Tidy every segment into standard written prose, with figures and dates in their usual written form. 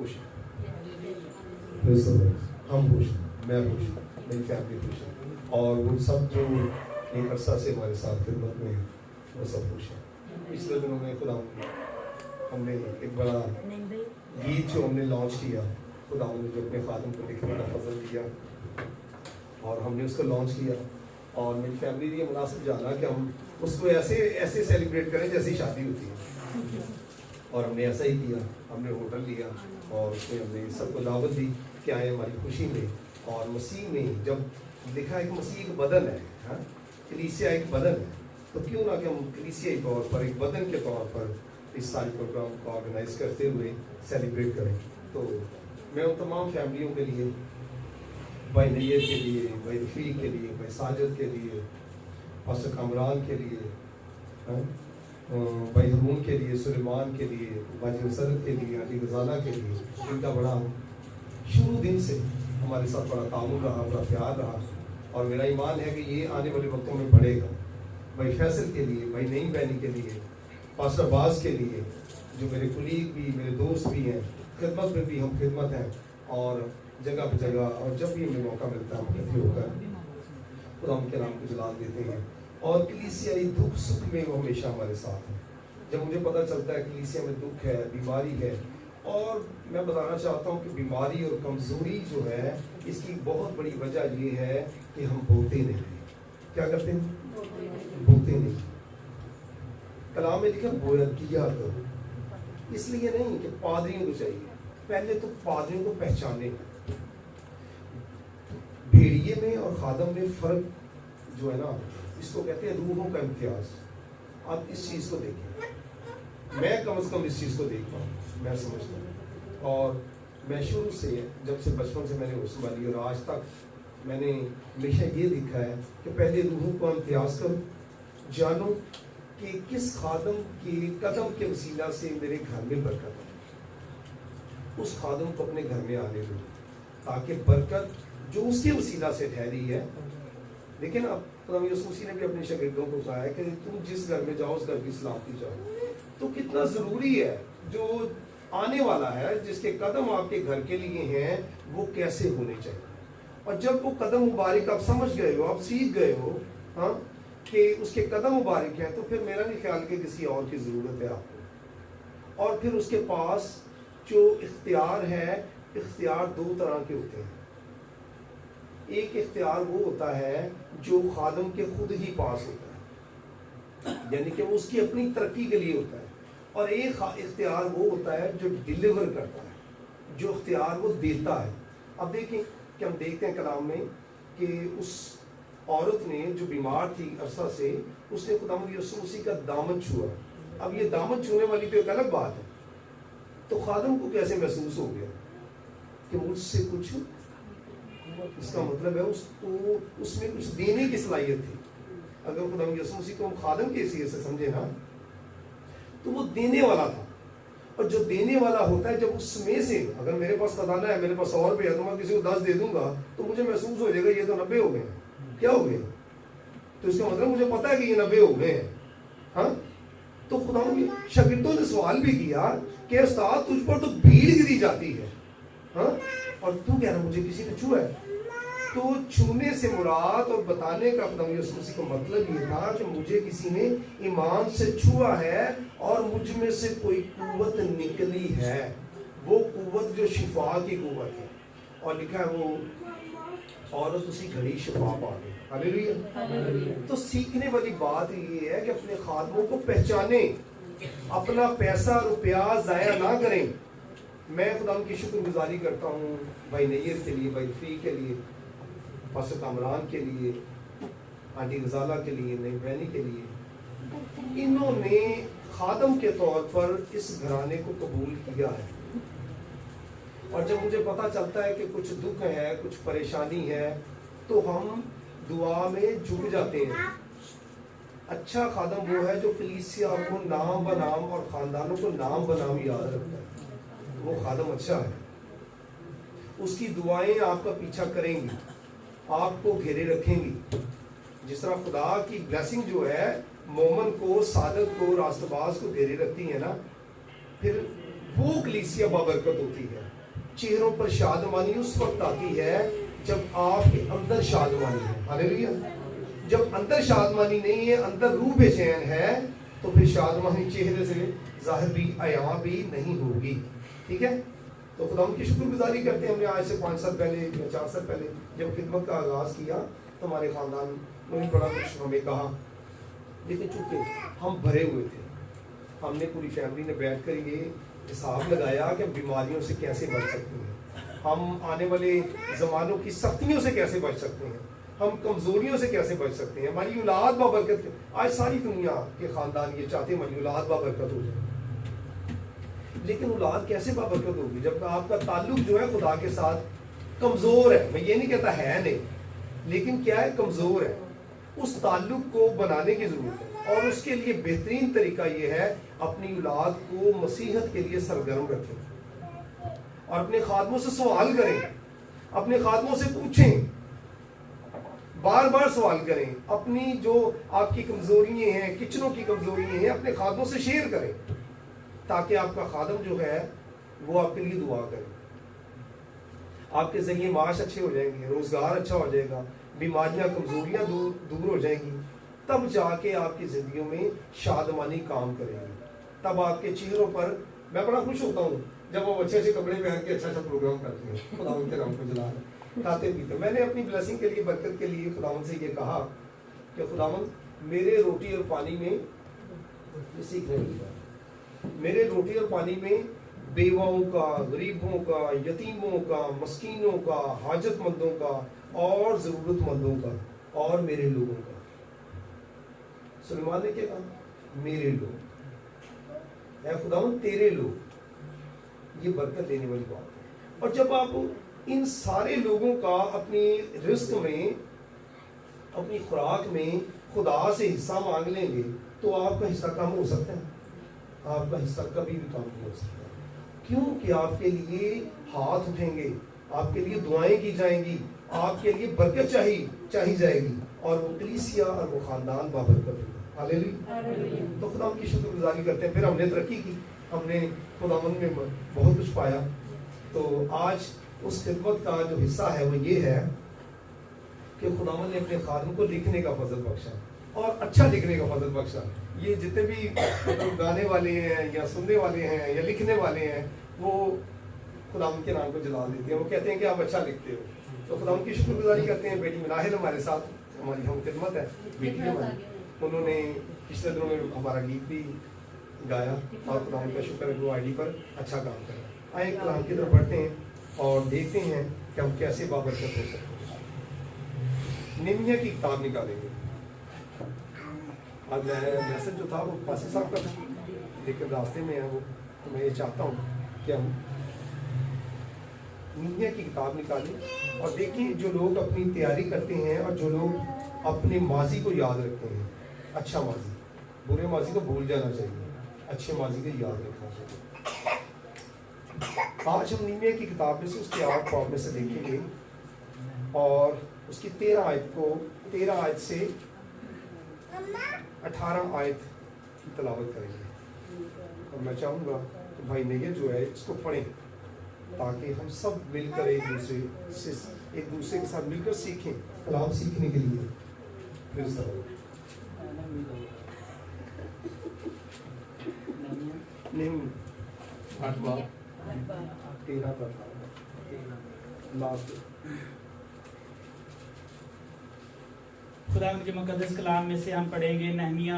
خوش ہیں, ہم خوش ہیں, میں خوش ہوں, میری فیملی خوش ہے, اور وہ سب جو ایک عرصہ سے ہمارے ساتھ خدمت میں ہیں وہ سب خوش ہیں. پچھلے دنوں میں خدا ہم نے ایک بڑا گیت جو ہم نے لانچ کیا, خدا نے جو اپنے خادم کو لکھنے کا فضل دیا اور ہم نے اس کو لانچ کیا, اور میری فیملی نے یہ مناسب جانا کہ ہم اس کو ایسے سیلیبریٹ کریں جیسی شادی ہوتی ہے, اور ہم نے ایسا ہی کیا. ہم نے ہوٹل لیا اور اس میں ہم نے سب کو دعوت دی کہ آئے ہماری خوشی میں. اور مسیح میں جب لکھا ہے کہ مسیح ایک بدن ہے, کلیسیا ایک بدن ہے, تو کیوں نہ کہ ہم کلیسیائی طور پر ایک بدن کے طور پر اس سارے پروگرام کو آرگنائز کرتے ہوئے سیلیبریٹ کریں. تو میں ان تمام فیملیوں کے لیے, بھائی نیت کے لیے, بھائی رفیق کے لیے, بھائی ساجد کے لیے, پاسٹر کامران کے لیے, بھائی ہرمون کے لیے, سلیمان کے لیے, بھائی مسرت کے لیے, علی غزالہ کے لیے, ان کا بڑا شروع دن سے ہمارے ساتھ بڑا تعاون رہا, بڑا پیار رہا, اور میرا ایمان ہے کہ یہ آنے والے وقتوں میں بڑھے گا. بھائی فیصل کے لیے, بھائی نعیم بینی کے لیے, پاسٹر باز کے لیے, جو میرے کلیگ بھی, میرے دوست بھی ہیں, خدمت میں بھی ہم خدمت ہیں, اور جگہ پہ جگہ, اور جب بھی ہمیں موقع ملتا ہے ہم اکٹھے ہو کر خدا کے نام کو جلال دیتے ہیں. اور کلیسیائی دکھ سکھ میں وہ ہمیشہ ہمارے ساتھ ہیں. جب مجھے پتہ چلتا ہے کلیسیا میں دکھ ہے, بیماری ہے, اور میں بتانا چاہتا ہوں کہ بیماری اور کمزوری جو ہے اس کی بہت بڑی وجہ یہ ہے کہ ہم بولتے نہیں. کیا کرتے ہیں؟ بولتے نہیں. کلام میں لکھا بویا کیا کرو, اس لیے نہیں کہ پادریوں کو چاہیے, پہلے تو پادریوں کو پہچانے. بھیڑیے میں اور خادم میں فرق جو ہے نا, اس کو کہتے ہیں روحوں کا امتیاز. آپ اس چیز کو دیکھیں, میں کم از کم اس چیز کو دیکھ پاؤں, میں سمجھتا ہوں. اور میں شروع سے, جب سے بچپن سے میں نے اس والی اور آج تک میں نے ہمیشہ یہ دیکھا ہے کہ پہلے روحوں کو امتیاز کرو, جانو کہ کس خادم کے قدم کے وسیلہ سے میرے گھر میں برکت ہے, اس خادم کو اپنے گھر میں آنے دو, تاکہ برکت جو اس کے وسیلہ سے ٹھہری ہے. لیکن اب خدا یسوع مسیح نے بھی اپنے شاگردوں کو کہا ہے کہ تم جس گھر میں جاؤ اس گھر کی سلامتی چاہو. تو کتنا ضروری ہے جو آنے والا ہے, جس کے قدم آپ کے گھر کے لیے ہیں, وہ کیسے ہونے چاہیے. اور جب وہ قدم مبارک آپ سمجھ گئے ہو, آپ سیکھ گئے ہو کہ اس کے قدم مبارک ہیں, تو پھر میرا نہیں خیال کہ کسی اور کی ضرورت ہے آپ کو. اور پھر اس کے پاس جو اختیار ہے, اختیار دو طرح کے ہوتے ہیں. ایک اختیار وہ ہوتا ہے جو خادم کے خود ہی پاس ہوتا ہے, یعنی کہ وہ اس کی اپنی ترقی کے لیے ہوتا ہے. اور ایک اختیار وہ ہوتا ہے جو ڈیلیور کرتا ہے, جو اختیار وہ دیتا ہے. اب دیکھیں کہ ہم دیکھتے ہیں کلام میں کہ اس عورت نے جو بیمار تھی عرصہ سے, اس نے خدا یسوع مسیح کا دامن چھوا. اب یہ دامن چھونے والی تو ایک الگ بات ہے. تو خادم کو کیسے محسوس ہو گیا کہ مجھ سے کچھ, اس کا مطلب ہے اس کو اس میں کچھ دینے کی صلاحیت تھی. اگر خدا یسوع مسیح کو ہم خادم کی حیثیت سے سمجھے نا, تو وہ دینے والا تھا. اور جو دینے والا ہوتا ہے, جب اس میں سے اگر میرے پاس خزانہ ہے, میرے پاس 100 روپے ہے, تو میں کسی کو 10 دے دوں گا, تو مجھے محسوس ہو جائے گا یہ تو 90 ہو گئے ہیں. کیا ہو گئے؟ تو اس کا مطلب مجھے پتا ہے کہ یہ 90 ہو گئے ہیں. تو خدا نے شاگردوں نے سوال بھی کیا کہ استاد تجھ پر تو بھیڑ گری جاتی ہے, اور تو کہہ رہا مجھے کسی نے چھوا ہے. تو چھونے سے مراد اور بتانے کا خدا یسوع مسیح کا مطلب یہ تھا کہ مجھے کسی نے ایمان سے چھوا ہے, اور مجھ میں سے کوئی قوت نکلی ہے, وہ قوت جو شفا کی قوت ہے. اور لکھا ہے وہ عورت اسی گھڑی شفا پا گئی. ہاللیلویا. تو سیکھنے والی بات یہ ہے کہ اپنے خادموں کو پہچانیں, اپنا پیسہ روپیہ ضائع نہ کریں. میں خدا کی شکر گزاری کرتا ہوں بھائی نیت کے لیے, بھائی رفیق کے لیے, پاسٹر کامران کے لیے, آنٹی غزالہ کے لیے, نئی بہنی کے لیے. انہوں نے خادم کے طور پر اس گھرانے کو قبول کیا ہے. اور جب مجھے پتا چلتا ہے کہ کچھ دکھ ہے, کچھ پریشانی ہے, تو ہم دعا میں جڑ جاتے ہیں. اچھا خادم وہ ہے جو کلیسیا کو نام بنام اور خاندانوں کو نام بنام یاد رکھتا ہے. وہ خادم اچھا ہے. اس کی دعائیں آپ کا پیچھا کریں گی, آپ کو گھیرے رکھیں گی. جس طرح خدا کی بلیسنگ جو ہے مومن کو, صادق کو, راست باز کو گھیرے رکھتی ہے نا, پھر वो कलीसिया बाबरकत होती है। चेहरों पर शादमानी उस वक्त आती है जब आपके अंदर शादमानी है। हालेलुया। जब अंदर शादमानी नहीं है, अंदर रूह बेचैन है, तो फिर शादमानी चेहरे से जाहिर भी आया भी नहीं होगी। ठीक है, तो खुदा की शुक्रगुजारी करते हैं। हमने आज से 5 साल पहले या 4 साल पहले जब खिदमत का आगाज़ किया तो हमारे ख़ानदान ने बड़ा कुछ हमें कहा, लेकिन चूंकि हम भरे हुए थे, हमने पूरी फैमिली ने बैठ कर ये हिसाब लगाया कि हम बीमारियों से कैसे बच सकते हैं, हम आने वाले ज़मानों की सख्तियों से कैसे बच सकते हैं, हम कमज़ोरियों से कैसे बच सकते हैं। हमारी औलाद बाबरकत, आज सारी दुनिया के ख़ानदान ये चाहते हैं हमारी औलाद बाबरकत हो जाए, लेकिन औलाद कैसे बाबरकत होगी जब आपका ताल्लुक जो है खुदा के साथ कमज़ोर है। मैं ये नहीं कहता है नहीं, लेकिन क्या है, कमज़ोर है। उस ताल्लुक को बनाने की ज़रूरत है, और उसके लिए बेहतरीन तरीका ये है अपनी औलाद को मसीहत के लिए सरगर्म रखें और अपने खादमों से सवाल करें, अपने खादमों से पूछें, बार बार सवाल करें। अपनी जो आपकी कमज़ोरियाँ हैं, किचनों की कमज़ोरियाँ हैं, अपने खादमों से शेयर करें, ताकि आपका खादम जो है वो आपके लिए दुआ करे। आपके ज़रिए माश अच्छे हो जाएंगे, रोज़गार अच्छा हो जाएगा, बीमारियां कमज़ोरियां दूर हो जाएंगी, तब जाके आपकी ज़िंदगियों में शादमानी काम करेंगी। तब आपके चेहरों पर, मैं बड़ा खुश होता हूँ जब वो अच्छे अच्छे कपड़े पहन के अच्छा प्रोग्राम करते हैं, खुदावंद के नाम को जला खाते पीते। मैंने अपनी ब्लेसिंग के लिए, बरकत के लिए खुदावंद से ये कहा कि खुदावंद मेरे रोटी और पानी में, मेरे रोटी और पानी में बेवाओं का, गरीबों का, यतीमों का, मस्कीनों का, हाजतमंदों का और ज़रूरतमंदों का और मेरे लोगों का। सुलेमान ने क्या कहा? मेरे लोग, ऐ खुदावंद तेरे लोग। ये बरकत देने वाली बात है। और जब आप इन सारे लोगों का अपनी रिस्क में, अपनी खुराक में खुदा से हिस्सा मांग लेंगे, तो आपका हिस्सा कम हो सकता है? आपका हिस्सा कभी भी कम नहीं हो सकता। क्योंकि आपके लिए हाथ उठेंगे, आपके लिए दुआएं की जाएंगी, आपके लिए बरकत चाही जाएगी, और वो कलीसिया और वो खानदान बाबरकत होगा। हालेलुया। तो खुदा की शुक्रगुजारी करते हैं। फिर हमने तरक्की की, हमने खुदावंद में बहुत कुछ पाया। तो आज उस खिदमत का जो हिस्सा है वो ये है कि खुदावंद ने अपने खादम को लिखने का फजल बख्शा, और अच्छा लिखने का फजल बख्शा। ये जितने भी गाने वाले हैं या सुनने वाले हैं या लिखने वाले हैं, वो खुदावंद के नाम को जला देते हैं। वो कहते हैं कि आप अच्छा लिखते हो। तो खुदावंद की शुक्रगुजारी करते हैं। बेटी मिनाहिल हमारे साथ, हमारी हम खिदमत है, बेटी हमारी, उन्होंने पिछले दिनों में हमारा गीत भी गाया, और खुदावंद का शुक्र है वो आईडी पर अच्छा काम कर रहा है। आए कलाम की तरफ बढ़ते हैं और देखते हैं कि हम कैसे बाबरकत हो सकते हैं। निम्हिया की किताब निकालेंगे। आज मैसेज जो था वो पासी साहब का था, लेकिन रास्ते में है वो, तो मैं ये चाहता हूँ कि हम निम्हिया की किताब निकालें और देखिए जो लोग अपनी तैयारी करते हैं और जो लोग अपने माजी को याद रखते हैं, अच्छा माजी, बुरे माजी को भूल जाना चाहिए, अच्छे माजी को याद रखना चाहिए। आज हम निम्हिया की किताब में से उसके 8 बाब में से देखेंगे और उसकी 13 आयत से 18 आयत की तलावत करेंगे। और मैं चाहूँगा कि भाई नेगे जो है इसको पढ़ें, ताकि हम सब मिलकर एक दूसरे के साथ मिलकर सीखें, कलाम सीखने के लिए। फिर नहीं 8 बाब 13 का लास्ट। खुदावंद के मुकद्दस कलाम में से हम पढ़ेंगे नहमिया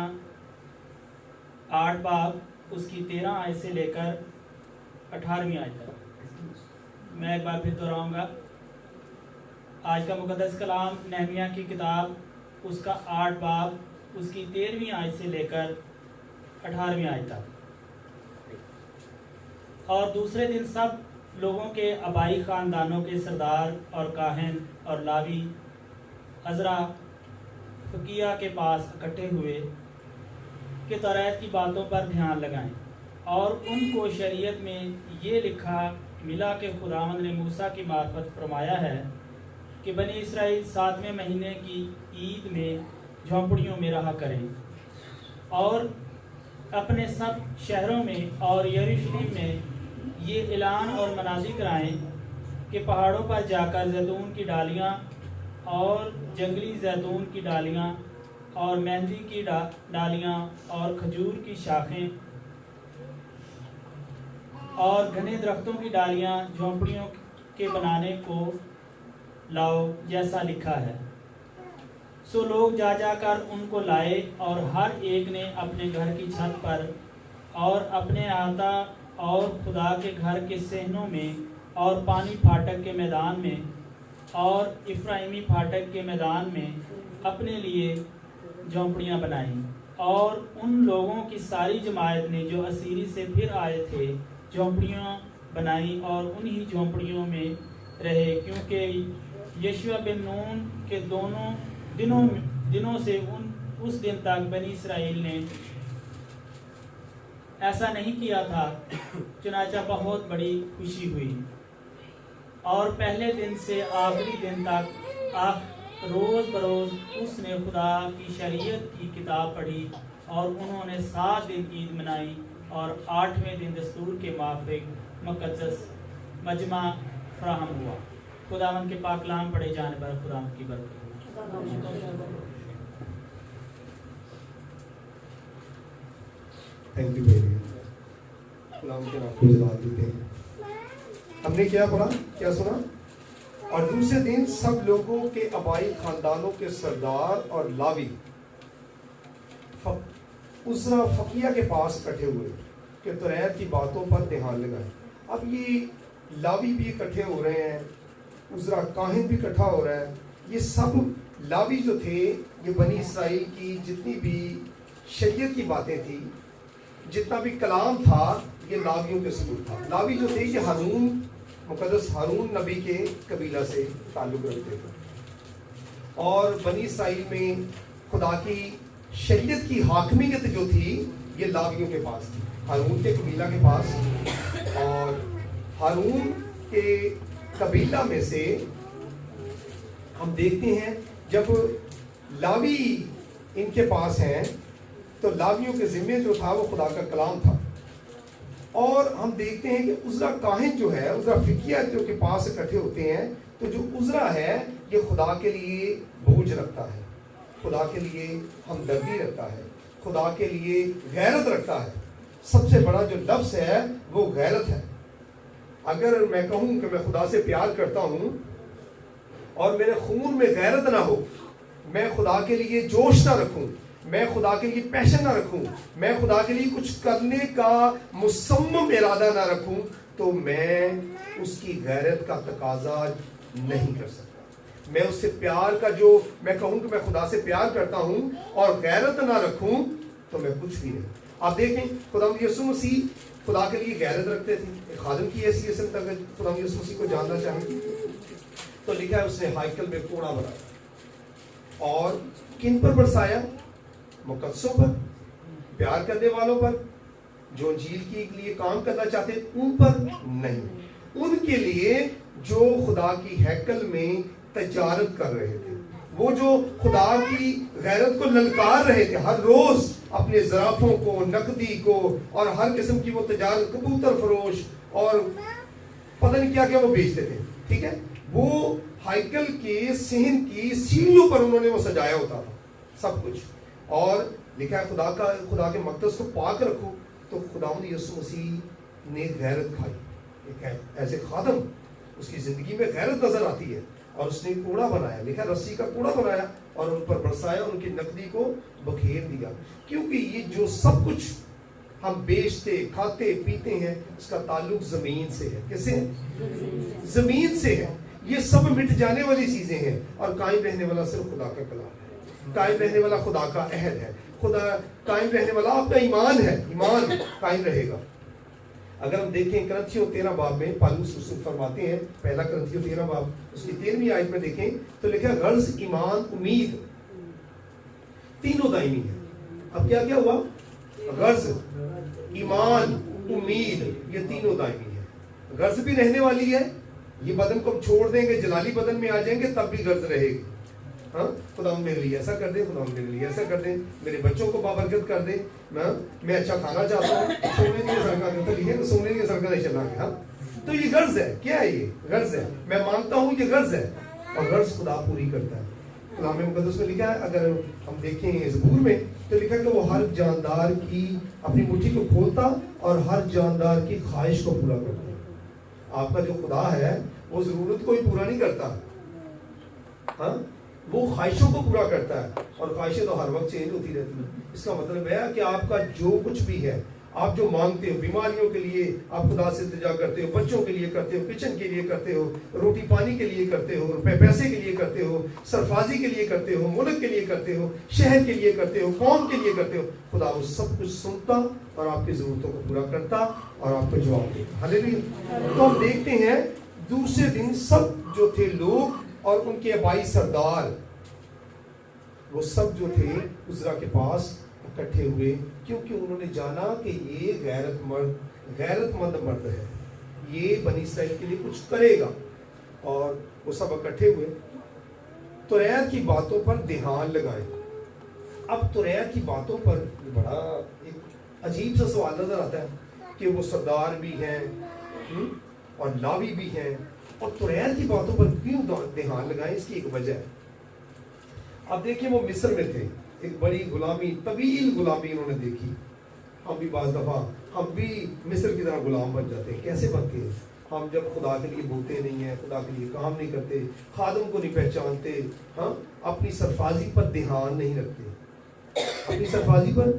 8 बाब उसकी 13 आयत से लेकर 18वीं आयत तक। मैं एक बार फिर दोहराऊंगा। आज का मुकद्दस कलाम नहमिया की किताब उसका 8 बाब उसकी 13वीं आयत से लेकर 18वीं आयत तक। और दूसरे दिन सब लोगों के आबाई ख़ानदानों के सरदार और काहन और लावी अजरा फकीया के पास इकट्ठे हुए कि तौरात की बातों पर ध्यान लगाएं, और उनको शरीयत में ये लिखा मिला कि खुदावंद ने मूसा की मार्फत फरमाया है कि बनी इसराइल 7वें महीने की ईद में झोंपड़ियों में रहा करें, और अपने सब शहरों में और यरूशलेम में یہ اعلان اور مناظر کرائیں کہ پہاڑوں پر جا کر زیتون کی ڈالیاں اور جنگلی زیتون کی ڈالیاں اور مہندی کی ڈالیاں اور کھجور کی شاخیں اور گھنے درختوں کی ڈالیاں جھونپڑیوں کے بنانے کو لاؤ جیسا لکھا ہے۔ سو لوگ جا جا کر ان کو لائے، اور ہر ایک نے اپنے گھر کی چھت پر اور اپنے احاطہ اور خدا کے گھر کے صحنوں میں اور پانی پھاٹک کے میدان میں اور افرائیمی پھاٹک کے میدان میں اپنے لیے جھونپڑیاں بنائیں۔ اور ان لوگوں کی ساری جماعت نے جو اسیری سے پھر آئے تھے جھونپڑیاں بنائیں اور انہی جھونپڑیوں میں رہے، کیونکہ یشوع بن نون کے دنوں سے اس دن تک بنی اسرائیل نے ایسا نہیں کیا تھا، چنانچہ بہت بڑی خوشی ہوئی۔ اور پہلے دن سے آخری دن تک روز بروز اس نے خدا کی شریعت کی کتاب پڑھی، اور انہوں نے 7 دن عید منائی، اور 8ویں دن دستور کے موافق مقدس مجمع فراہم ہوا۔ خداوند کے پاک کلام پڑھے جانے پر خداوند کی برکت تھینک یو بھائی، خداوند کے نام کو جلال دیتے ہیں۔ ہم نے کیا پڑھا، کیا سنا؟ اور دوسرے دن سب لوگوں کے آبائی خاندانوں کے سردار اور لاوی عزرا فقیہ کے پاس اکٹھے ہوئے کہ توریت کی باتوں پر دھیان لگائیں۔ اب یہ لاوی بھی اکٹھے ہو رہے ہیں، عزرا کاہن بھی اکٹھا ہو رہا ہے۔ یہ سب لاوی جو تھے، یہ بنی اسرائیل کی جتنی بھی شریعت کی باتیں تھی، جتنا بھی کلام تھا، یہ لاویوں کے ثبوت تھا۔ لاوی جو تھے، یہ ہارون، مقدس ہارون نبی کے قبیلہ سے تعلق رکھتے تھے، اور بنی اسرائیل میں خدا کی شریعت کی حاکمیت جو تھی، یہ لاویوں کے پاس تھی، ہارون کے قبیلہ کے پاس۔ اور ہارون کے قبیلہ میں سے ہم دیکھتے ہیں جب لاوی ان کے پاس ہیں تو لاویوں کے ذمے جو تھا وہ خدا کا کلام تھا۔ اور ہم دیکھتے ہیں کہ عزرا کاہن جو ہے، عزرا فقیہ جو کے پاس اکٹھے ہوتے ہیں، تو جو عزرا ہے یہ خدا کے لیے بوجھ رکھتا ہے، خدا کے لیے ہمدردی رکھتا ہے، خدا کے لیے غیرت رکھتا ہے۔ سب سے بڑا جو لفظ ہے وہ غیرت ہے۔ اگر میں کہوں کہ میں خدا سے پیار کرتا ہوں اور میرے خون میں غیرت نہ ہو، میں خدا کے لیے جوش نہ رکھوں، میں خدا کے لیے پیشن نہ رکھوں، میں خدا کے لیے کچھ کرنے کا مصمم ارادہ نہ رکھوں، تو میں اس کی غیرت کا تقاضا نہیں کر سکتا۔ میں اس سے پیار کا جو میں کہوں کہ میں خدا سے پیار کرتا ہوں اور غیرت نہ رکھوں تو میں کچھ بھی نہیں۔ آپ دیکھیں خدا یسوع مسیح خدا کے لیے غیرت رکھتے تھے، ایک خادم کی حیثیت سے اگر خدا یسوع مسیح کو جاننا چاہیں تو لکھا ہے اس نے ہائیکل میں کوڑا بنایا، اور کن پر برسایا؟ مقدسوں پر، پیار کرنے والوں پر، جو انجیل کے لیے کام کرنا چاہتے ان پر نہیں، ان کے لیے جو خدا کی ہیکل میں تجارت کر رہے تھے، وہ جو خدا کی غیرت کو للکار رہے تھے، ہر روز اپنے زرافوں کو، نقدی کو، اور ہر قسم کی وہ تجارت، کبوتر فروش اور پتہ نہیں کیا کیا وہ بیچتے تھے، ٹھیک ہے؟ وہ ہائیکل کے صحن کی سیڑھیوں پر انہوں نے وہ سجایا ہوتا تھا سب کچھ، اور لکھا ہے خدا کے مقدس کو پاک رکھو۔ تو خداوند یسوع مسیح نے غیرت کھائی، ایک ایسے خادم، اس کی زندگی میں غیرت نظر آتی ہے، اور اس نے کوڑا بنایا، لکھا رسی کا کوڑا بنایا اور ان پر برسایا، ان کی نقدی کو بکھیر دیا، کیونکہ یہ جو سب کچھ ہم بیچتے کھاتے پیتے ہیں اس کا تعلق زمین سے ہے۔ کس سے؟ زمین سے ہے۔ یہ سب مٹ جانے والی چیزیں ہیں، اور قائم رہنے والا صرف خدا کا کلام ہے، قائم رہنے والا خدا کا عہد ہے، خدا قائم رہنے والا آپ کا ایمان ہے، ایمان قائم رہے گا۔ اگر ہم دیکھیں کرنتھیوں 13 باب میں پالوس رسول فرماتے ہیں، پہلا کرنتھیوں 13 باب اس کی 13ویں آیت میں دیکھیں تو لکھا ہے غرض، ایمان، امید تینوں دائمی ہے۔ اب کیا کیا ہوا؟ غرض، ایمان، امید، یہ تینوں دائمی ہے۔ غرض بھی رہنے والی ہے، یہ بدن کو ہم چھوڑ دیں گے، جلالی بدن میں آ جائیں گے تب بھی غرض رہے گی، ہاں خدا میرے لیے ایسا کر دے, خدا میرے لیے ایسا کر دے, میرے بچوں کو بابرکت کر دے, میں اچھا کھانا چاہتا ہوں, سونے نہیں سرکا کرتا لکھے تو سونے نہیں سرکا نہیں چلا گیا. تو یہ غرض ہے, کیا ہے یہ غرض ہے, میں مانتا ہوں یہ غرض ہے, اور غرض خدا پوری کرتا ہے. کلام مقدس میں لکھا ہے, اگر ہم دیکھیں زبور میں تو لکھا ہے کہ وہ ہر جاندار کی اپنی مٹھی کو کھولتا اور ہر جاندار کی خواہش کو پورا کرتا. آپ کا جو خدا ہے وہ ضرورت کو ہی پورا نہیں کرتا, ہاں وہ خواہشوں کو پورا کرتا ہے, اور خواہشیں تو ہر وقت چینج ہوتی رہتی ہیں. اس کا مطلب ہے کہ آپ کا جو کچھ بھی ہے, آپ جو مانگتے ہو, بیماریوں کے لیے آپ خدا سے التجا کرتے ہو, بچوں کے لیے کرتے ہو, کچن کے لیے کرتے ہو, روٹی پانی کے لیے کرتے ہو, روپے پیسے کے لیے کرتے ہو, سرفرازی کے لیے کرتے ہو, ملک کے لیے کرتے ہو, شہر کے لیے کرتے ہو, قوم کے لیے کرتے ہو, خدا وہ سب کچھ سنتا اور آپ کی ضرورتوں کو پورا کرتا اور آپ کو جواب دیتا. ہاللیلویا. تو ہم دیکھتے ہیں دوسرے دن سب جو تھے لوگ اور ان کے آبائی سردار, وہ سب جو تھے عزرا کے پاس اکٹھے ہوئے, کیونکہ انہوں نے جانا کہ یہ غیرت مند مرد ہے, یہ بنی اسرائیل کے لیے کچھ کرے گا. اور وہ سب اکٹھے ہوئے, توریت کی باتوں پر دھیان لگائے. اب توریت کی باتوں پر بڑا ایک عجیب سا سوال نظر آتا ہے کہ وہ سردار بھی ہیں اور لاوی بھی ہیں, اور توریت کی باتوں پر کیوں دھیان لگائیں؟ اس کی ایک وجہ ہے. اب دیکھیں وہ مصر میں تھے, ایک بڑی غلامی, طویل غلامی انہوں نے دیکھی. ہم بھی بعض دفعہ ہم بھی مصر کی طرح غلام بن جاتے ہیں. کیسے بنتے ہیں؟ ہم جب خدا کے لیے بولتے نہیں ہیں, خدا کے لیے کام نہیں کرتے, خادم کو نہیں پہچانتے, ہاں اپنی سرفرازی پر دھیان نہیں رکھتے. اپنی سرفرازی پر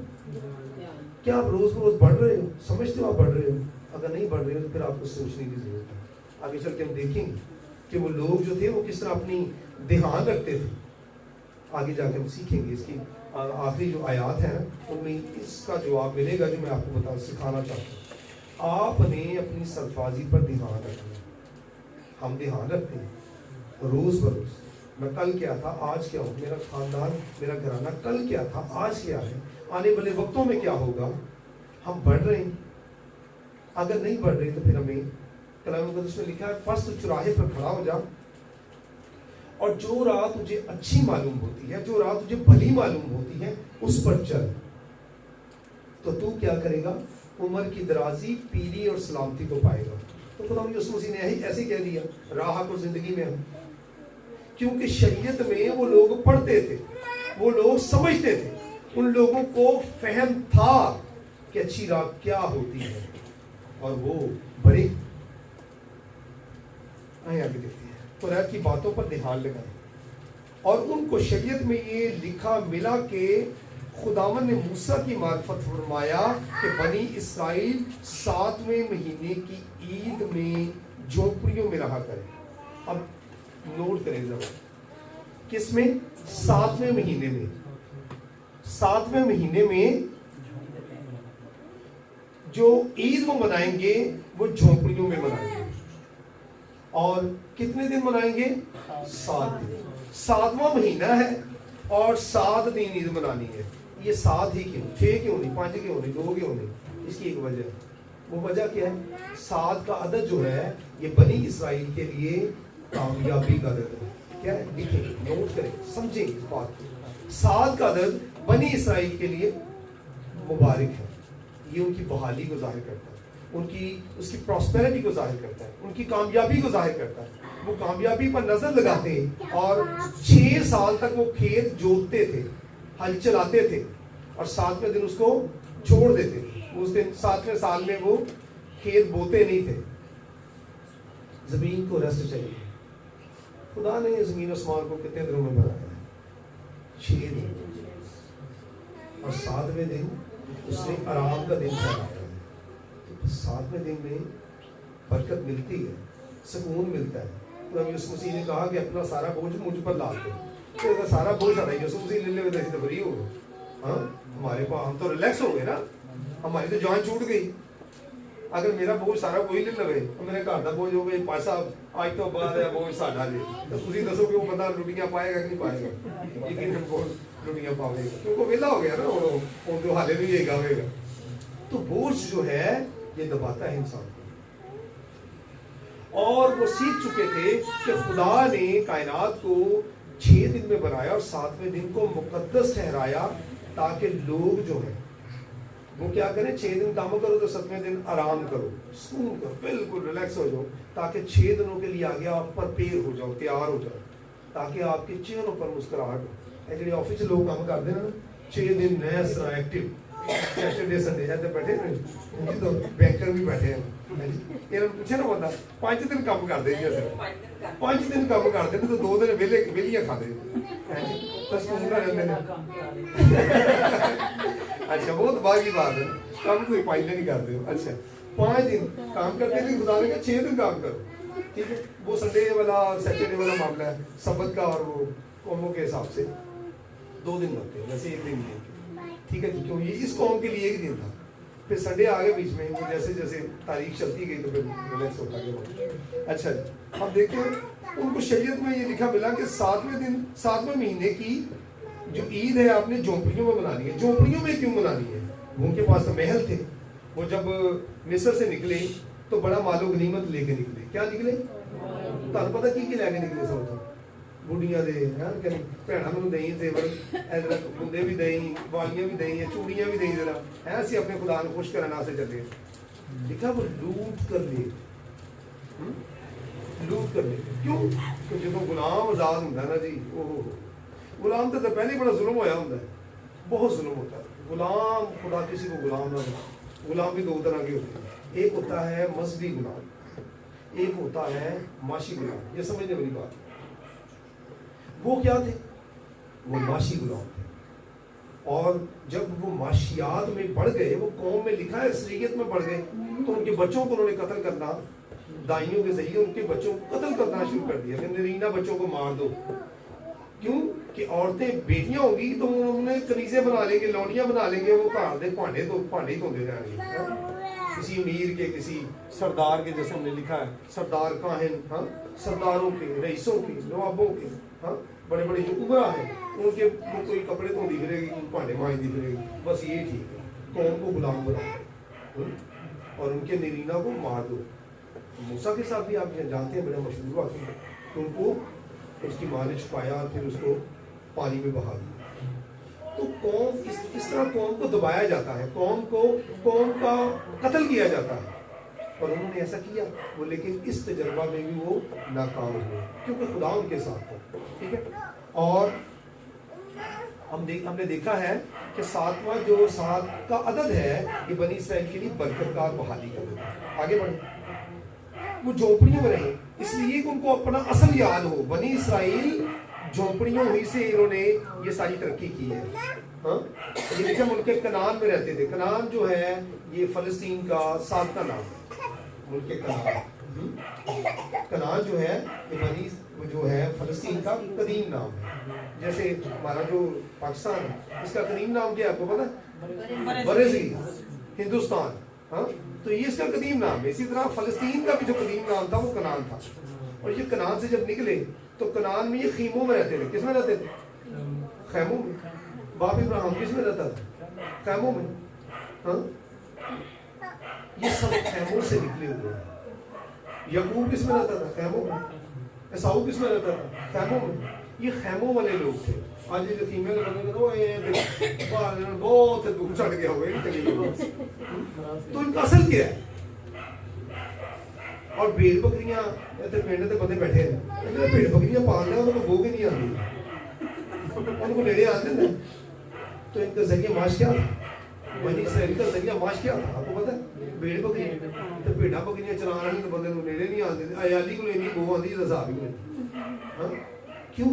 کیا آپ روز بروز بڑھ رہے ہو؟ سمجھتے ہو آپ بڑھ رہے ہو؟ اگر نہیں بڑھ رہے ہو تو پھر آپ کو سوچنے کی ضرورت ہے. آگے چل کے ہم دیکھیں گے کہ وہ لوگ جو تھے وہ کس طرح اپنی دھیان رکھتے تھے. آگے جا کے ہم سیکھیں گے. اس کی آخری جو آیات ہیں ان میں اس کا جواب ملے گا جو میں آپ کو سکھانا چاہتا ہوں. آپ نے اپنی سرفرازی پر دھیان رکھنا. ہم دھیان رکھتے ہیں روز بروز, میں کل کیا تھا, آج کیا ہوں, میرا خاندان, میرا گھرانہ کل کیا تھا, آج کیا ہے, آنے والے وقتوں میں کیا ہوگا. ہم بڑھ رہے ہیں. اگر نہیں بڑھ رہے تو پھر ہمیں کلام مقدس میں لکھا ہے پس تو چوراہے پر کھڑا ہو جا, اور جو راہ تجھے اچھی معلوم ہوتی ہے, جو راہ تجھے بھلی معلوم ہوتی ہے, اس پر چل. تو کیا کرے گا؟ عمر کی درازی, پیری اور سلامتی کو پائے گا. تو خدا یسوع مسیح نے ایسے کہہ دیا راہ کو زندگی میں ہم, کیونکہ شریعت میں وہ لوگ پڑھتے تھے, وہ لوگ سمجھتے تھے, ان لوگوں کو فہم تھا کہ اچھی راہ کیا ہوتی ہے, اور وہ بڑے آئے آگے دیکھتے ہیں. توریت کی باتوں پر دھیان لگائیں, اور ان کو شریعت میں یہ لکھا ملا کہ خداوند نے موسیٰ کی معرفت فرمایا کہ بنی اسرائیل 7ویں مہینے کی عید میں جھونپڑیوں میں رہا کرے. اب نوٹ کریں ذرا, کس میں؟ 7ویں مہینے میں. 7ویں مہینے میں جو عید وہ منائیں گے وہ جھونپڑیوں میں منائیں گے. اور کتنے دن منائیں گے؟ 7 دن. 7واں مہینہ ہے اور 7 دن عید منانی ہے. یہ 7 ہی کیوں, 6 کیوں نہیں, 5 کیوں نہیں, 2 کیوں نہیں؟ اس کی ایک وجہ ہے. وہ وجہ کیا ہے؟ 7 کا عدد جو ہے یہ بنی اسرائیل کے لیے کامیابی کا عدد ہے. کیا ہے؟ لکھیں, نوٹ کریں, سمجھیں اس بات کو. 7 کا عدد بنی اسرائیل کے لیے مبارک ہے. یہ ان کی بحالی کو ظاہر کرتا ہے, اس کی پراسپیرٹی کو ظاہر کرتا ہے, ان کی کامیابی کو ظاہر کرتا ہے. وہ کامیابی پر نظر لگاتے ہیں, اور 6 سال تک وہ کھیت جوتتے تھے, ہل چلاتے تھے, اور 7ویں دن اس کو چھوڑ دیتے. اس دن 7ویں سال میں وہ کھیت بوتے نہیں تھے. زمین کو ریسٹ چاہیے. خدا نے زمین آسمان کو کتنے دنوں میں بنایا ہے؟ 6 دن, اور 7ویں دن اس نے آرام کا دن بنایا ہے. 7ویں دن میں برکت ملتی ہے, سکون ملتا ہے. تو یسوع مسیح نے کہا کہ اپنا سارا بوجھ مجھ پر لاد دو. تو اگر سارا بوجھ آ رہا ہے یسوع مسیح لے لے تو ایسی تو فری ہو. ہاں ہمارے پاس, ہم تو ریلیکس ہو گئے نا, ہماری تو جان چھوٹ گئی. اگر میرا بوجھ سارا کوئی لے لے تو میرے گھر کا بوجھ ہو گئی, پاس صاحب آج تو بعد ہے بوجھ ساڈا لے, تو تھی دسو کہ وہ بندہ روٹیاں پائے گا کہ نہیں پائے گا؟ لیکن روٹیاں پاوے گا کیونکہ وہ ویلا ہو گیا نا, وہ تو حالے نہیں یہ گاوے گا. تو بوجھ جو ہے یہ دباتا ہے انسان کو. اور وہ سیکھ چکے تھے کہ خدا نے کائنات کو 6 दिन में बनाया और 7वें दिन को मुकद्दस ठहराया ताकि लोग जो है वो क्या करें, 6 दिन काम करो तो 7वें दिन आराम करो, सुकून करो, बिल्कुल रिलैक्स हो जाओ, ताकि 6 दिनों के लिए आगे आप प्रिपेयर हो जाओ, तैयार हो जाओ, ताकि आपके चेहरों पर मुस्कुराहट हो। जो ऑफिस लोग काम करते हैं ना 6 दिन नया तरह एक्टिव, सैटरडे संडे जाते बैठे जी, तो बैंकर भी बैठे हैं इन्होंने पूछे ना बंदा 5 दिन काम करते जी, असर 5 दिन काम करते हैं तो 2 दिन वेलियां खाते तो सुकून रहते हैं। अच्छा बहुत बात की बात है, काम कोई 5 दिन ही करते हो। अच्छा 5 दिन काम करते हैं, खुदा ने कहा 6 दिन काम करो, ठीक है। वो संडे वाला सैटरडे वाला मामला है सबत का, और वो कौमों के हिसाब से 2 दिन लगते हैं, वैसे 1 दिन नहीं, ठीक है जी। क्यों, ये इस कौम के लिए 1 दिन था, फिर संडे आ गए बीच में, वो जैसे जैसे तारीख चलती गई तो फिर रिलैक्स होता गया। अच्छा जी, अब देखते हैं उनको शरीयत में ये लिखा मिला कि 7वें दिन 7वें महीने की जो ईद है आपने झोंपड़ियों में मनानी है। झोंपड़ियों में क्यों मनानी है? उनके पास तो महल थे, वो जब मिस्र से निकले तो बड़ा मालो गनीमत लेके निकले। क्या निकले? ਤੁਹਾਨੂੰ पता की लैके निकले सब तो बुढ़िया दे हैं भैन मैं दई जेवर इधर बुंदे भी दई, वालियां भी दई, चूड़ियां भी दई, जरा है असं अपने खुदा को खुश करने वास्ते चले। देखा वो लूट कर ले, लूट कर ले। क्यों? तो जो गुलाम आजाद होंगे ना जी, गुलाम तो पहले बड़ा जुल्म होया होंगे, बहुत जुल्म होता है। गुलाम खुदा किसी को गुलाम ना बना। गुलाम भी 2 तरह के होते हैं, एक होता है मजहबी गुलाम, एक होता है माशी गुलाम। ये समझने वाली बात। वो क्या थे? वो माशी गुलाम थे, और जब वो माशियात में बढ़ गए, वो कौम में लिखा है शरीयत में बढ़ गए, तो उनके बच्चों को उन्होंने कत्ल करना, दाइयों के जरिए उनके बच्चों को कत्ल करना शुरू कर दिया। नरीना बच्चों को मार दो। क्यों? कि औरतें बेटियां होगी तो उन्होंने कनीजे बना लेंगे, लौंडियां बना लेंगे, वो घर के भांडे ही धोते जाएंगे। किसी अमीर के, किसी सरदार के, जैसे हमने लिखा है सरदार काहिन, हाँ, सरदारों के, रईसों के, नवाबों के, हाँ, बड़े बड़े जो उमरा है उनके कोई कपड़े धोती फिरेगी, भांडे मांजती फिरेगी, बस ये ठीक है। कौम को गुलाम बनाओ और उनके नरीना को मार दो। मूसा के साथ भी आप जानते हैं, बड़ा मशहूर बात है, तो उनको उसकी माँ ने छुपाया और फिर उसको पानी में बहा दिया। तो कौम इस तरह कौम को दबाया जाता है, कौम का कत्ल किया जाता है, और उन्होंने ऐसा किया वो, लेकिन इस तजर्बा में भी वो नाकाम हुए क्योंकि खुदा उनके साथ था, ठीक है। और हमने देखा है कि 7वां जो 7 का अदद है, ये बनी इसराइल के लिए बरकत का बहाली कर देता है। आगे बढ़े, वो झोंपड़ियों में रहे, इसलिए कि उनको अपना असल याद हो। बनी इसराइल झोंपड़ियों ही से इन्होंने ये सारी तरक्की की है। हाँ, ये देखिए मुल्क कनान में रहते थे। कनान जो है ये फलस्तीन का साबका नाम है, मुल्क कनान जो है ये बनी जो है फलस्तीन का कदीम नाम है। जैसे हमारा जो पाकिस्तान है इसका कदीम नाम क्या है आपको पता है? बरेज़ील, हिंदुस्तान। हाँ, तो ये इसका कदीम नाम है। इसी तरह फलस्तीन का भी जो कदीम नाम था वो कनान था। और ये कनान से जब निकले तो कनान में ये खीमों में रहते थे। किस में रहते थे? खैमों में। बाप इब्राहिम किस में रहता था? खैमों में। हाँ, ये सब खैमों से निकले हुए हैं। यकूब किस में रहता था? खैमों में। एसाऊ किस में रहता था? खैमों में। ये खैमों वाले लोग थे। आज ये फीमेल बने बहुत दुख चढ़ गया हुआ तो इनका असल क्या है? और भेड़ बकरियां पिंड के बंदे बैठे हैं, भेड़ बकरियां पाल रहे हैं, उनको भूख ही नहीं आती, उनको नेड़े आते हैं। तो इनका जरिया माश क्या था? बनी इसराइल का जरिया माश क्या था आपको पता है? भेड़ बकरी। तो भेड़ा बकरियां चला रहे तो बंदे नेड़े नहीं आते। अयाली को इन्नी गो आती हिसाब ही नहीं। क्यों?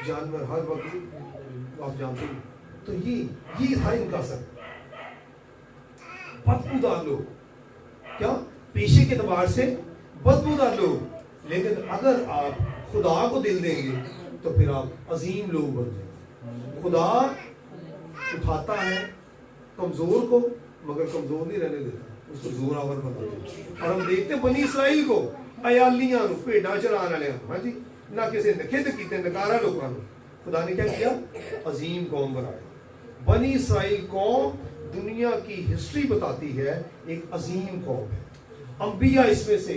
जानवर हर वक्त आप जानते हैं। तो ये था इनका असर। बदबूदार लोग, क्या पेशे के एतबार से बदबूदार लोग, लेकिन अगर आप खुदा को दिल देंगे तो फिर आप अजीम लोग बन जाएंगे। खुदा उठाता है कमजोर को, मगर कमजोर नहीं रहने देता, उसको जोरावर बना देता। और हम देखते बनी इसराइल को अयालियां भेड़ा चराने वाले, हाँ जी, ना किसी ने खिद कीते नकारा लोगों को खुदा ने क्या किया? अजीम कौम बनाया। बनी इसराइल कौम दुनिया की हिस्ट्री बताती है एक अजीम कौम है। अंबिया इसमें से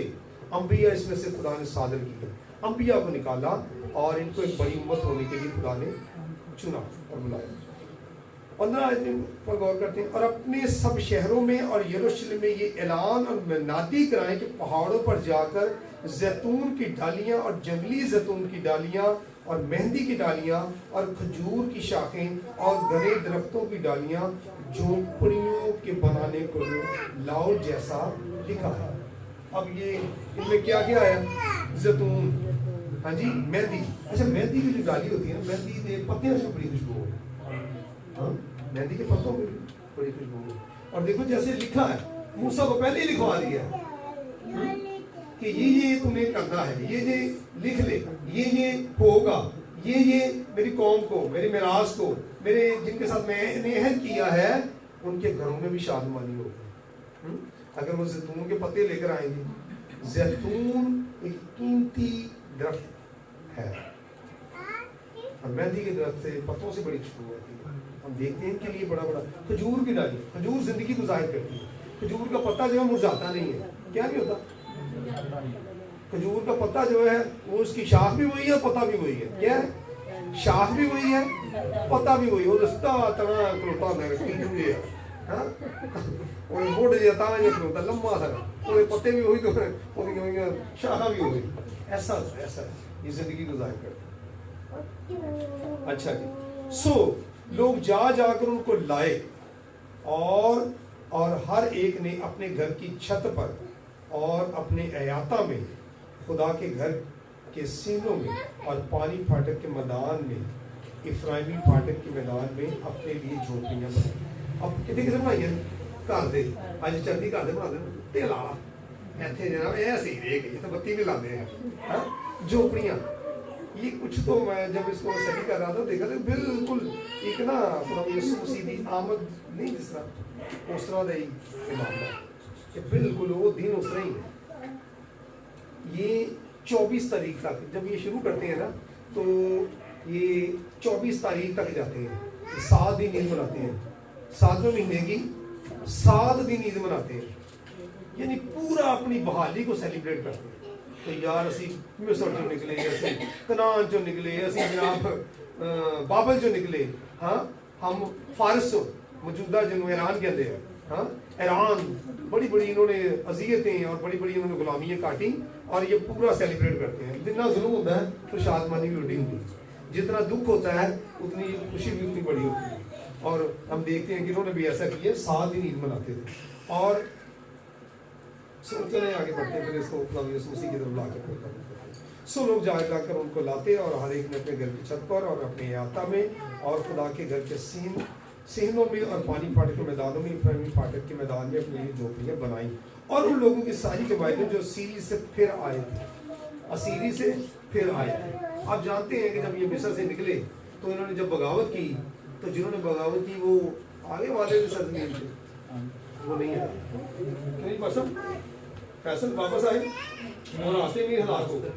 अंबिया इसमें से खुदा ने सादर किए, अंबिया को निकाला और इनको एक बड़ी उम्मत होने के लिए खुदा ने चुना और बुलाया। 15 आयत पर गौर करते हैं। और अपने सब शहरों में और यरूशलेम में ये ऐलान और मनादी कराएं कि पहाड़ों पर जाकर जैतून की डालियां और जंगली जैतून की डालियां और मेहंदी की डालियां और खजूर की शाखें और घने दरख्तों की डालियां झोंपड़ियों के बनाने को लाओ जैसा लिखा है। अब ये इनमें क्या क्या है? जैतून, हाँ जी, मेहंदी। अच्छा, मेहंदी की जो डाली होती है ना, मेहंदी के पत्तियों से बड़ी खुशबू है, हाँ, मेहंदी के पत्तों में बड़ी खुशबू है। और देखो जैसे लिखा है, मूसा को पहले ही लिखवा दिया कि ये तुम्हें करना है, ये लिख ले, ये होगा, ये मेरी कौम को, मेरी मिरास को, मेरे जिनके साथ मैंने अहद किया है उनके घरों में भी शादमानी होगी। अगर वो जैतून के पत्ते लेकर आएंगे, जैतून एक कीमती दरख्त है और मेहंदी के दरख्त से पत्तों से बड़ी खुशबू होती है। हम देखते हैं इनके लिए बड़ा बड़ा खजूर की डाली, खजूर जिंदगी को जाहिर करती है। खजूर का पत्ता जो है मुरझाता नहीं है, क्या नहीं होता? खजूर का पत्ता जो है वो उसकी शाख भी वही है, पत्ता भी वही है। क्या है? शाख भी वही है, पत्ता भी वही। वो रस्ता तना खलोता है, हाँ, और मोड़ जाता है ये खलोता लंबा सा, और पत्ते भी वही तो है, शाखा भी वही। ऐसा ये जिंदगी को जाहिर करता है। अच्छा जी, सो लोग जा जाकर उनको लाए और हर एक ने अपने घर की छत पर और अपने अयाता में, खुदा के घर के सीनों में और पानी फाटक के मैदान में, इफ्राइमी फाटक के मैदान में अपने लिए झोपड़ियां बनाई। अब कितने किस्म बनाई है? घर दे अज चलती घर दे बना दे ला इतने जनाब ऐसे ही रह गई तो बत्ती भी लाते हैं झोपड़ियां। ये कुछ तो मैं जब इसको स्टडी कर रहा था देखा तो बिल्कुल एक ना यीशु मसीह की आमद नहीं जिस तरह उस तरह का ही मामला कि बिल्कुल वो दिन उस तरह ही है। ये 24 तारीख तक जब ये शुरू करते हैं ना तो ये 24 तारीख तक जाते हैं, 7 दिन ईद मनाते हैं, 7वें महीने की 7 दिन ईद मनाते हैं, यानी पूरा अपनी बहाली को सेलिब्रेट करते हैं। तो यार असी मिस्र चो निकले, असी कनान चो निकले, असी जनाब बाबल चो निकले, हाँ, हम फारस मौजूदा जिन्होंने ईरान कहते हैं, हाँ, ईरान बड़ी बड़ी इन्होंने अजियतें और बड़ी बड़ी इन्होंने गुलामियाँ काटी और ये पूरा सेलिब्रेट करते हैं। जितना जुल्म होता है तो शादमानी भी उल्टी होती है, जितना दुख होता है उतनी खुशी भी उतनी बड़ी होती है। और हम देखते हैं कि इन्होंने भी ऐसा किया, 7 दिन ईद मनाते थे। और चले आगे बढ़ते हैं, फिर इसको यीशु मसीह की तरफ लाकर सो लोग जाकर उनको लाते और हर एक ने अपने घर की छत पर और अपने याता में और खुदा के घर के सीनों में और पानी फाटक के मैदानों में, इफ्राइमी फाटक के मैदान में अपने लिए झोपड़ियां बनाई। और उन लोगों की सारी कबाइलें जो असीरी से फिर आए थे, असीरी से फिर आए थे। आप जानते हैं कि जब ये मिस्र से निकले तो इन्होंने जब बगावत की तो जिन्होंने बगावत की वो आगे वाले सरजमीन थे, वो नहीं आए। फैसल वापस आए और रास्ते में हलाक हो गए।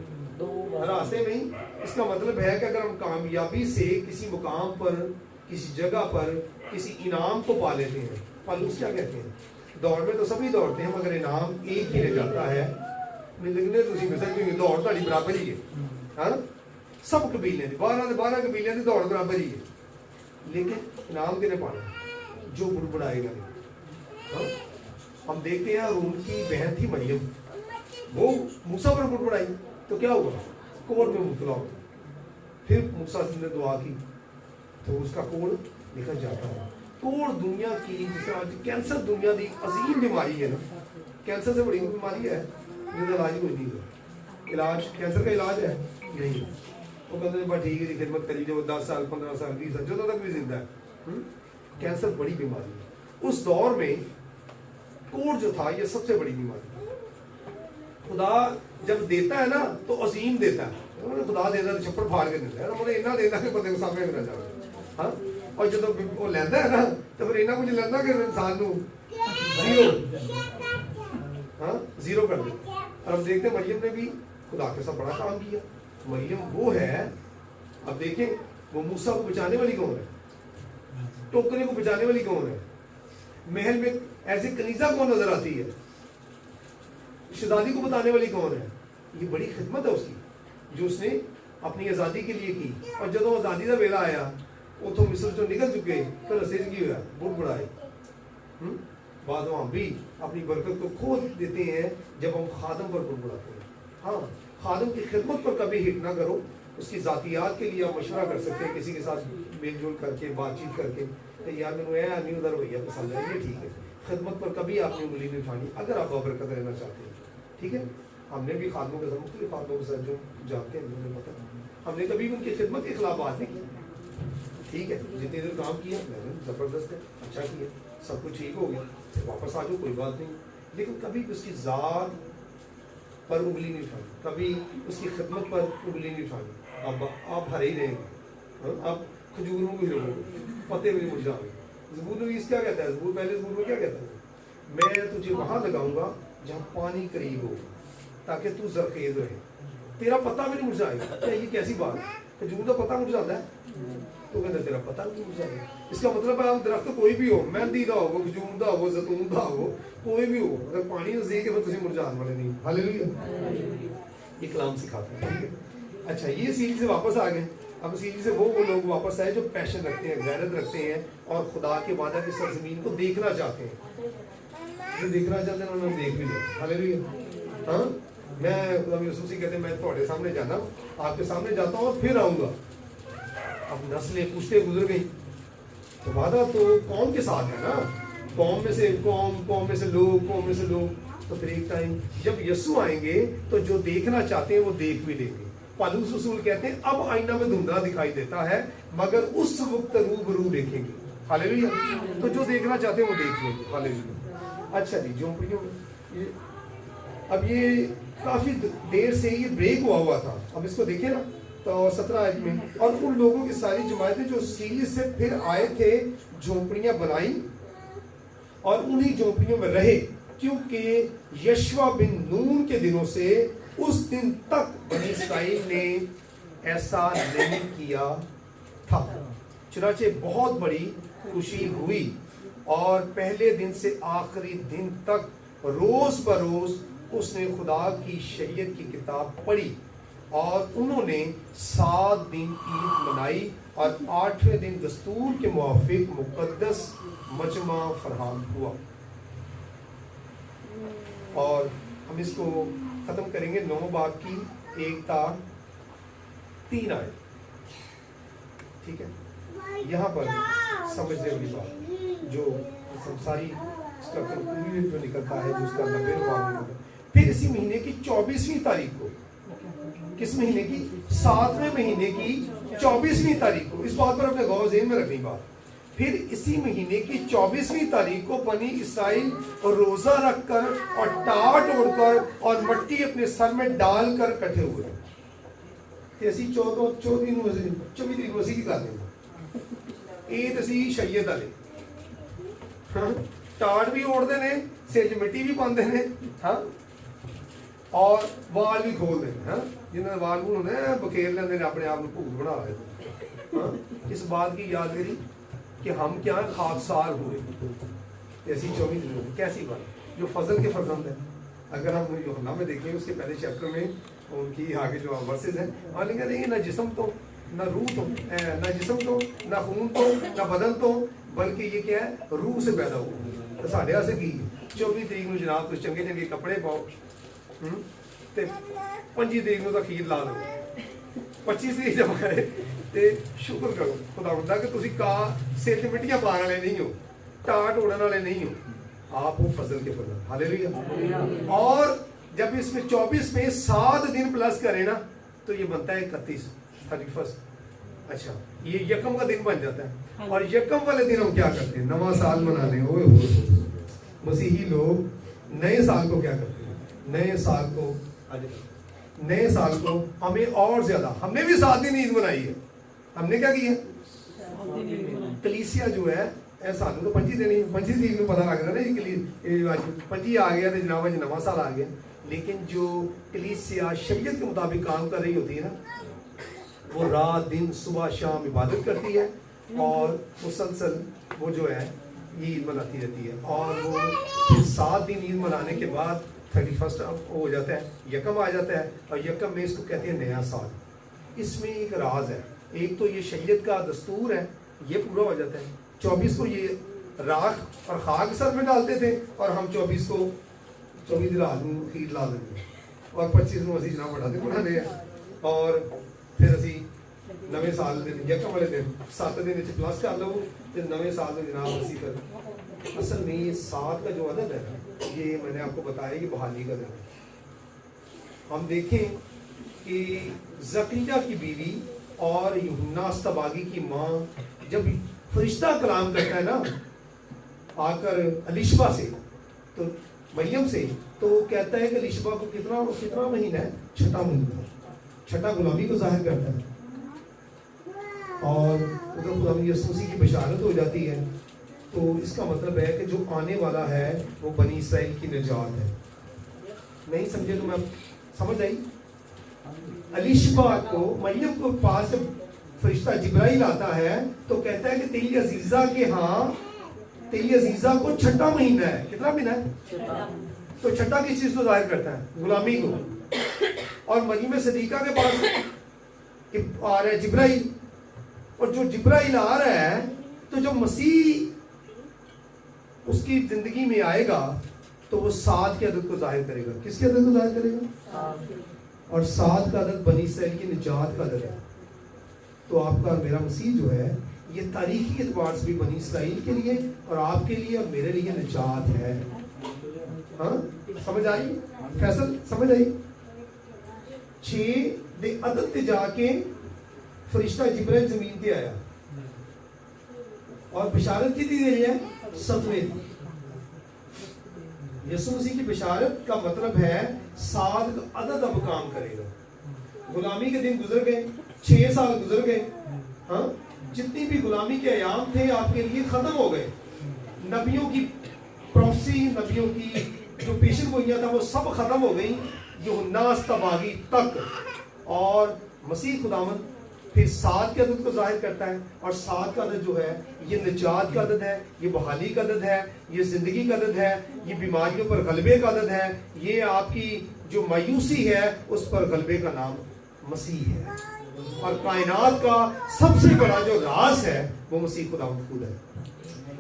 रास्ते में ही इसका मतलब है कि अगर हम कामयाबी से किसी मुकाम पर, किसी जगह पर किसी इनाम को पा लेते हैं, फालूस क्या कहते हैं, दौड़ में तो सभी दौड़ते हैं मगर इनाम एक ही रह जाता है। दौड़ ताड़ी बराबर ही है, हाँ, सब कबीले 12 कबीले की दौड़ बराबर ही है, लेकिन इनाम किने पाना जो बुड़बुड़ाएगा। हाँ? हम देखते हैं रूम की बहन थी मरियम, वो मूसा पर बुड़बुड़ाई तो क्या हुआ, कोड़ में मुबतला हो। फिर मूसा ने दुआ की तो उसका कोड़ निकल जाता है। कोड़ दुनिया की, जिस तरह कैंसर दुनिया की अजीम बीमारी है ना, कैंसर से बड़ी बीमारी है जिसका इलाज कोई नहीं है। इलाज कैंसर का इलाज है यही, वो कहते हैं ठीक है खिदमत करी जो 10 साल 15 साल 20 साल जो तक भी जिंदा है। कैंसर बड़ी बीमारी है। उस दौर में कोड़ जो था ये सबसे बड़ी बीमारी। खुदा जब देता है ना तो अजीम देता है, खुदा देता है छप्पड़ फाड़ के देता है, मुझे इन्ना देता है कि बंदे को सामने ना जाए। हाँ, और जो वो लेंदा है ना तो फिर इन्ना कुछ लेंदा कि इंसान को जीरो कर दे। और हम देखते हैं मरियम ने भी खुदा के साथ बड़ा काम किया। मरियम वो है, अब देखें वो मूसा को बचाने वाली कौन है, टोकरे को बचाने वाली कौन है, महल में ऐसी कनीजा कौन नजर आती है, शहजादी को बताने वाली कौन है? ये बड़ी खिदमत है उसकी, जो उसने अपनी आज़ादी के लिए की। और जब आज़ादी का वेला आया, उतो मिस्र चो निकल चुके, तो रस्ते की हुआ बुढ़ बुढ़ाए। बाद में हम भी अपनी बरकत को खो देते हैं जब हम खादम पर बुढ़ बुढ़ाते हैं। हाँ, खादम की खिदमत पर कभी हिट ना करो। उसकी ज़ातियात के लिए आप मशवरा कर सकते हैं, किसी के साथ मेल जोल करके, बातचीत करके, तो यार मैंने नहीं उधर भैया पसंद है, ये ठीक है। खिदमत पर कभी आपने उंगली नहीं उठानी अगर आप बरकत रहना चाहते हैं, ठीक है। हमने भी खादमों के साथ, मुख्तलिफ खादमों के साथ जो जानते हैं, मुझे पता, हमने कभी भी उनकी खिदमत के खिलाफ बात नहीं की, ठीक है। जितनी देर काम किया मैंने ज़बरदस्त है, अच्छा किया, सब कुछ ठीक हो गया, वापस आ जाओ, कोई बात नहीं। लेकिन कभी भी उसकी ज़ात पर उंगली नहीं उठानी, कभी उसकी खिदमत पर उंगली नहीं उठानी। अब आप हरे ही रहेंगे, अब खजूरों को हिलोगे, पत्ते भी मुरझाएंगे। ज़बूर नवीस क्या कहता है? ज़बूर पहले ज़बूर में क्या कहता है? मैं तुझे वहां लगाऊंगा जहां पानी करीब हो, ताकि तू जरखेज रहे, तेरा पत्ता भी नहीं मुरझाएगा। क्या ये कैसी बात है? खजूर का पत्ता मुरझाता है, तो कहते तेरा पत्ता नहीं मुरझाएगा। इसका मतलब है आप दरख्त कोई भी हो, मेहंदी का हो, खजूर का हो, जैतून का हो, कोई भी हो, अगर पानी नजदीक है तो तुझे मुरझाने वाले नहीं। हालेलुया, ये कलाम सिखाता है, ठीक है। अच्छा, ये सीरीज से वापस आ गए। अब सीरीज से वो लोग वापस आए जो पैशन रखते हैं, गैरत रखते हैं और खुदा के वादा की सरजमीन को देखना चाहते हैं। जो देखना चाहते हैं उन्होंने देख भी लिया। हालेलुया। हाँ, मैं खुदा यूसुफ से कहते हैं मैं तुम्हारे सामने जाना, आपके सामने जाता हूँ और फिर आऊंगा। अब नस्लें पूछते गुजर गई, तो वादा तो कौम के साथ है ना, कौम में से कौम, कौम में से लोग, कौम में से लोग। तो फिर एक टाइम जब यीशु आएंगे तो जो देखना चाहते हैं वो देख भी लेंगे। पौलुस रसूल कहते हैं अब आईना में धुंधला दिखाई देता है, मगर उस वक्त रूबरू देखेंगे। हालेलुया। तो जो देखना चाहते हैं वो देख लेंगे। हालेलुया। अच्छा जी, झोंपड़ियों में अब ये काफी देर से ये ब्रेक हुआ था। अब इसको देखें ना, तो 17 आयत में, और उन लोगों की सारी जमायतें जो सीरिया से फिर आए थे झोंपड़ियां बनाई और उन्हीं झोंपड़ियों में रहे, क्योंकि यशवा बिन नून के दिनों से उस दिन तक बनी इस्राएल ने ऐसा नहीं किया था। चुनाचे बहुत बड़ी खुशी हुई और पहले दिन से आखिरी दिन तक रोज बरोज उसने खुदा की शरीयत की किताब पढ़ी और उन्होंने 7 दिन ईद मनाई और 8वें दिन दस्तूर के मुआफिक मुकद्दस मजमा फरहाम हुआ। और हम इसको खत्म करेंगे 9 बाब की 1 ता 3 आए, ठीक है। यहाँ पर समझने वाली बात जो सारी स्ट्रक्चर पूरी जो निकलता है, जो उसका 90 बाब निकलता है। फिर इसी महीने की 24वीं तारीख को, किस महीने की? 7वें महीने की 24वीं तारीख को, इस बात पर अपने गौर ज़हन में रखनी बात। फिर इसी महीने की 24वीं तारीख को बनी इस्राएल रोजा रखकर और टाट ओढ़कर और मट्टी अपने सर में डालकर इकट्ठे हुए। ऐसी 24 तरीक मसीह की गल ये तो शरीयत वाले टाट भी ओढ़ते ने, सिर च मिट्टी भी पाते हैं, हाँ, और वाल भी खोलते हैं, हाँ, जिन्होंने वाल भूल होने बखेर लेंगे ने अपने आप को भूत बना लेते। हाँ, इस बात की याद करी कि हम क्या खाकसार हुए। ऐसी 24 दिनों कैसी बात, जो फजल के फर्जंद है। अगर हम यूहन्ना में देखें उसके पहले चैप्टर में उनकी आगे जो वर्सेस हैं, और लिखा देखिए ना जिस्म तो, ना रूह तो, ना जिस्म तो, ना खून तो, ना बदन तो, बल्कि ये क्या है, रूह से पैदा हुआ। तो साढ़े से की 24 तरीक में जनाब कुछ चंगे चंगे कपड़े पाओ, 25 तरीक में तो खीर ला दो, 25 तरीक जब आए तो शुक्र करो खुदा कि तुसी का सिर ते मिट्टियां पाने वाले नहीं हो, टाट उड़ने वाले नहीं हो, आप हो फजल के फजल। हालेलुया। और जब इसमें 24 में 7 दिन प्लस करे ना तो ये बनता है 31 अच्छा, ये यकम का दिन बन जाता है। और यकम वाले दिन हम क्या करते हैं? नवा साल मनाने। ओए हो मसीही लोग नए साल को क्या करते हैं? नए साल को हमें और ज्यादा, हमने भी 7 दिन ईद मनाई है। हमने क्या किया? कलीसिया जो है सानू तो 25 देनी, 25 तरीक को पता लग रहा है ना, 25 आ गया तो जनाब आज नवा साल आ गया। लेकिन जो कलीसिया शरीयत के मुताबिक काम कर रही होती है ना, वो रात दिन सुबह शाम इबादत करती है और मुसलसल वो जो है ईद मनाती रहती है। और वो 7 दिन ईद मनाने के बाद 31 ہو جاتا ہے, یکم آ جاتا ہے, اور یکم میں اس کو کہتے ہیں نیا سال. اس میں ایک راز ہے, ایک تو یہ شریعت کا دستور ہے, یہ پورا ہو جاتا ہے. 24 کو یہ راکھ اور خاک سر میں ڈالتے تھے, اور ہم 24 کو 24 رات میں خیر لا دیتے ہیں, اور 25 کو اسی جناب بڑھاتے بڑھاتے ہیں, اور پھر اسی نویں سال دن یکم والے دن 7 دن پلس کر لو, پھر نویں سال میں جناب اسی کر. اصل میں یہ 7 کا جو عدد ہے یہ میں نے آپ کو بتایا کہ بحالی کا دن ہے. ہم دیکھیں کہ زکریا کی بیوی اور یوحنا استباغی کی ماں جب فرشتہ کلام کرتا ہے نا آ کر الیشبا سے, تو مریم سے, تو وہ کہتا ہے کہ الیشبا کو کتنا مہینہ ہے, 6واں مہینہ, 6واں غلامی کو ظاہر کرتا ہے. اور ادھر خدا یسوع مسیح کی بشارت ہو جاتی ہے. تو اس کا مطلب ہے کہ جو آنے والا ہے وہ بنی اسرائیل کی نجات ہے. نہیں سمجھے تو میں سمجھ آئی. الیشبا کو مریم کو پاس جب فرشتہ جبرائیل آتا ہے تو کہتا ہے کہ تیری عزیزہ کے ہاں, تیری عزیزہ کو 6واں مہینہ ہے. کتنا مہینہ ہے؟ تو 6واں کس چیز کو ظاہر کرتا ہے؟ غلامی کو. اور مریم صدیقہ کے پاس آ رہا ہے جبرائیل, اور جو جبرائیل آ رہا ہے تو جو مسیح اس کی زندگی میں آئے گا تو وہ 7 کے عدد کو ظاہر کرے گا. کس کے عدد کو ظاہر کرے گا؟ اور 7 کا عدد بنی اسرائیل کی نجات کا عدد ہے. تو آپ کا اور میرا مسیح جو ہے یہ تاریخی اعتبار سے بھی بنی اسرائیل کے لیے اور آپ کے لیے اور میرے لیے نجات ہے. ہاں سمجھ آئی فیصل, سمجھ آئی. 6 دے عدد تے جا کے فرشتہ جبرائیل زمین پہ آیا, اور بشارت کی دی گئی ہے 7ویں دن. یسوع مسیح کی بشارت کا مطلب ہے 7 کا عدد اب کام کرے گا. غلامی کے دن گزر گئے, 6 سال گزر گئے, ہاں جتنی بھی غلامی کے ایام تھے آپ کے لیے ختم ہو گئے. نبیوں کی پروفیسی, نبیوں کی جو پیشن گوئیاں تھا وہ سب ختم ہو گئی یوحنا استباغی تک. اور مسیح خداوند پھر 7 کے عدد کو ظاہر کرتا ہے, اور 7 کا عدد جو ہے یہ نجات کا عدد ہے, یہ بحالی کا عدد ہے, یہ زندگی کا عدد ہے, یہ بیماریوں پر غلبے کا عدد ہے, یہ آپ کی جو مایوسی ہے اس پر غلبے کا نام مسیح ہے. اور کائنات کا سب سے بڑا جو راز ہے وہ مسیح خداوند خود ہے.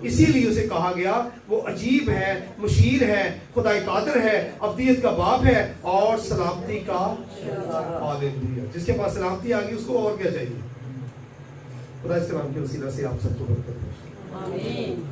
اسی لیے اسے کہا گیا وہ عجیب ہے, مشیر ہے, خدا قادر ہے, ابدیت کا باپ ہے, اور سلامتی کا ہاللویا. جس کے پاس سلامتی آ گئی اس کو اور کیا چاہیے. خدا اس کلام کے وسیلہ سے آپ سب کو برکت دے. آمین.